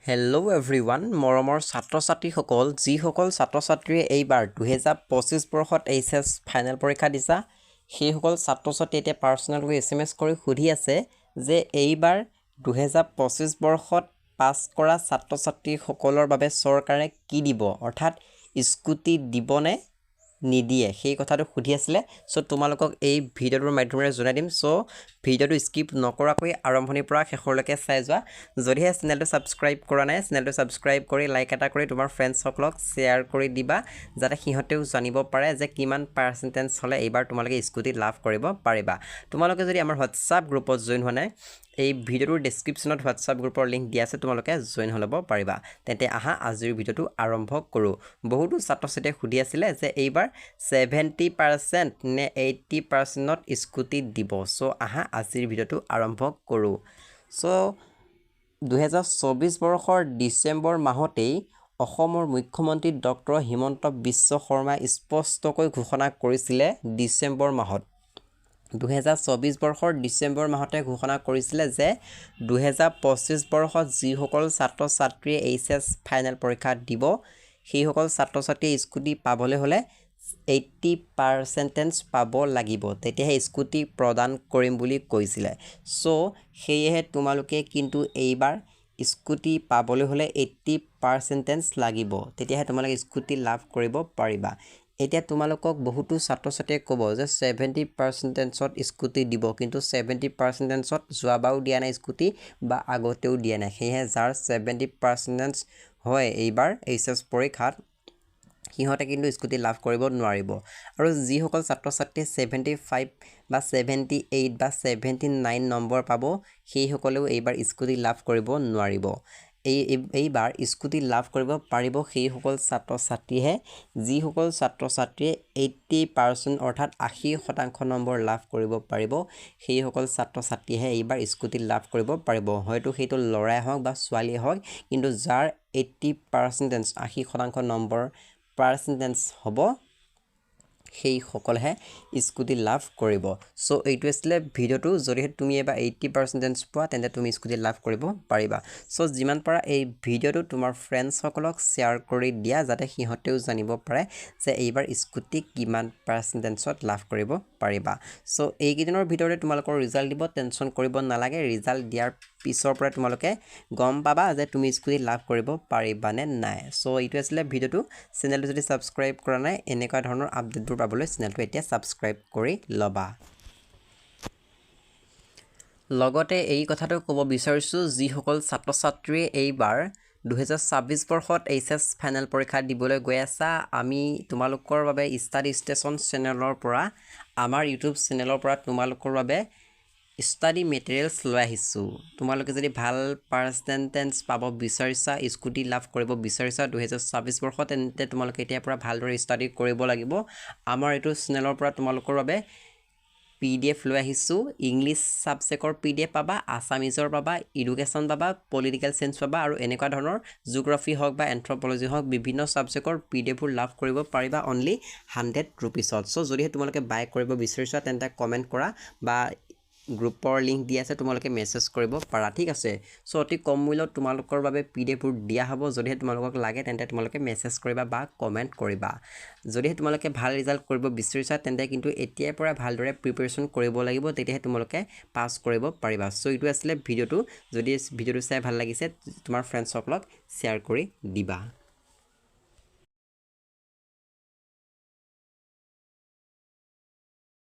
Hello everyone, মৰমৰ ছাত্ৰ-ছাত্ৰীসকল যিসকল ছাত্ৰ-ছাত্ৰীয়ে এইবাৰ 2025 বৰ্ষত এইচএছ ফাইনেল পৰীক্ষা দিছা সেইসকল ছাত্ৰ-ছাত্ৰী এতিয়া পাৰ্সোনালকৈ এসএমএস কৰি সুধি আছে যে এইবাৰ 2025 বৰ্ষত পাছ কৰা ছাত্ৰ-ছাত্ৰীসকলৰ বাবে চৰকাৰে কি দিব অৰ্থাৎ স্কুটি দিবনে নিদিয়ে সেই কথাটো সুধি আছিল সো তোমালোকক এই ভিডিওৰ মাধ্যমেৰে জনাই দিম সো ভিডিওটো স্কিপ নকৰাকৈ আৰম্ভণিৰ পৰা শেষলৈকে চাই যোৱা যদিহে চেনেলটো সাবস্ক্ৰাইব কৰা নাই চেনেলটো সাবস্ক্ৰাইব কৰি লাইক এটা কৰি তোমাৰ ফ্ৰেণ্ডছ সকলক শেয়াৰ কৰি দিবা যাতে সিহঁতেও জানিব পাৰে যে কিমান পাৰ্সেন্টেজ হলে এইবাৰ তোমালোকে স্কুটি লাভ কৰিব পাৰিবা তোমালোকে যদি আমাৰ WhatsApp গ্ৰুপত জয়েন হোৱা নাই এই ভিডিওৰ ডেসক্ৰিপচনত WhatsApp গ্ৰুপৰ লিংক দিয়া আছে তোমালোকে জয়েন হ'ব পাৰিবা তেন্তে আহা আজিৰ ভিডিওটো আৰম্ভ কৰো বহুতো ছাত্ৰ-ছাত্ৰীয়ে সুধি আছিল যে এইবাৰ 70% নে 80% ত স্কুটি দিব সো আহা আজিৰ ভিডিওটো আৰম্ভ কৰো সো 2024 বৰ্ষৰ ডিসেম্বৰ মাহতেই অসমৰ মুখ্যমন্ত্ৰী ডক্টৰ হিমন্ত বিশ্ব শৰ্মা স্পষ্টকৈ ঘোষণা কৰিছিল ডিসেম্বৰ মাহত 2024 বৰ্ষৰ ডিসেম্বৰ মাহতে ঘোষণা কৰিছিল যে 2025 বৰ্ষত যিসকল ছাত্ৰ-ছাত্ৰীয়ে এইচএছ ফাইনেল পৰীক্ষা দিব সেইসকল ছাত্ৰ-ছাত্ৰীয়ে স্কুটি পাবলৈ হলে 80% পাব লাগিব তেতিয়াহে স্কুটি প্ৰদান কৰিম বুলি কৈছিল সো সেয়েহে তোমালোকে কিন্তু এইবাৰ স্কুটি পাবলৈ হলে 80% লাগিব তেতিয়াহে তোমালোকে স্কুটি লাভ কৰিব পাৰিবা এতিয়া তোমালোকক বহুতো ছাত্ৰ-ছাত্ৰীয়ে ক'ব যে 70% ত স্কুটি দিব কিন্তু 70% ত যোৱাবাও দিয়া নাই স্কুটি বা আগতেও দিয়া নাই সেয়ে যাৰ 70% হয় এইবাৰ এইচএছ পৰীক্ষাত সিহঁতে কিন্তু স্কুটি লাভ কৰিব নোৱাৰিব আৰু যিসকল ছাত্ৰ-ছাত্ৰী 75 বা 78 বা 79 নম্বৰ পাব সেইসকলেও এইবাৰ স্কুটি লাভ কৰিব নোৱাৰিব এইবাৰ স্কুটি লাভ কৰিব পাৰিব সেইসকল ছাত্ৰ-ছাত্ৰীহে যিসকল ছাত্ৰ-ছাত্ৰীয়ে 80% অৰ্থাৎ 80% নম্বৰ লাভ কৰিব পাৰিব সেইসকল ছাত্ৰ-ছাত্ৰীহে এইবাৰ স্কুটি লাভ কৰিব পাৰিব হয়তো সেইটো লৰাই হওক বা ছোৱালী হওক কিন্তু যাৰ 80% 80% নম্বৰ পাৰ্সেন্টেজ হ'ব সেই সকলহে স্কুটি লাভ কৰিব সো এইটো আছিল ভিডিওটো যদিহে তুমি এবা 80% পোৱা তেন্তে তুমি স্কুটি লাভ কৰিব পাৰিবা সো যিমান পাৰা এই ভিডিওটো তোমাৰ ফ্ৰেণ্ডছ সকলক শেয়াৰ কৰি দিয়া যাতে সিহঁতেও জানিব পাৰে যে এইবাৰ স্কুটি কিমান পাৰ্সেন্টেজত লাভ কৰিব পাৰিবা সো এই কিদিনৰ ভিডিওতে তোমালোকৰ ৰিজাল্ট দিব টেনচন কৰিব নালাগে ৰিজাল্ট দিয়াৰ পিছৰ পৰা তোমালোকে গম পাবা যে তুমি স্কুটি লাভ কৰিব পাৰিবা নে নাই সো এইটো আছিল ভিডিওটো চেনেলটো যদি সাবস্ক্ৰাইব কৰা নাই এনেকুৱা ধৰণৰ আপডেটবোৰ পাবলৈ চেনেলটো এতিয়া সাবস্ক্ৰাইব কৰি লবা লগতে এই কথাটো ক'ব বিচাৰিছো যিসকল ছাত্ৰ-ছাত্ৰীয়ে এইবাৰ 2026 বৰ্ষত এইচএছ ফাইনেল পৰীক্ষা দিবলৈ গৈ আছে আমি তোমালোকৰ বাবে ষ্টাডি ষ্টেচন চেনেলৰ পৰা আমাৰ ইউটিউব চেনেলৰ পৰা তোমালোকৰ বাবে ষ্টাডি মেটেৰিয়েলছ লৈ আহিছো তোমালোকে যদি ভাল পাৰ্সেন্টেজ পাব বিচাৰিছা স্কুটি লাভ কৰিব বিচাৰিছা 2026 বৰ্ষত তেন্তে তোমালোকে এতিয়া পৰা ভালদৰে ষ্টাডি কৰিব লাগিব আমাৰ এইটো চেনেলৰ পৰা তোমালোকৰ বাবে PDF লৈ আহিছো ইংলিছ সাবজেক্টৰ PDF পাবা আসামিজৰ পাবা এডুকেশ্যন পাবা পলিটিক্যাল সায়েন্স পাবা আৰু এনেকুৱা ধৰণৰ জিওগ্ৰাফি হওক বা এন্থ্ৰোপলজি হওক বিভিন্ন সাবজেক্টৰ PDF বোৰ লাভ কৰিব পাৰিবা অনলি 100 rupeesত সো যদি তোমালোকে বাই কৰিব বিচাৰিছা তেন্তে কমেন্ট কৰা বা গ্ৰুপৰ লিংক দিয়া আছে তোমালোকে মেছেজ কৰিব পাৰা ঠিক আছে সো অতি কম মূল্যত তোমালোকৰ বাবে PDF বোৰ দিয়া হ'ব যদি তোমালোকক লাগে তেন্তে তোমালোকে মেছেজ কৰিবা বা কমেন্ট কৰিবা যদি তোমালোকে ভাল ৰিজাল্ট কৰিব বিচাৰিছা তেন্তে কিন্তু এতিয়াৰ পৰা ভালদৰে প্ৰিপাৰেচন কৰিব লাগিব তেতিয়াহে তোমালোকে পাস কৰিব পাৰিবা সো এইটো আছিল ভিডিওটো যদি ভিডিওটো চাই ভাল লাগিছে তোমাৰ ফ্ৰেণ্ডছ সকলক শেয়াৰ কৰি দিবা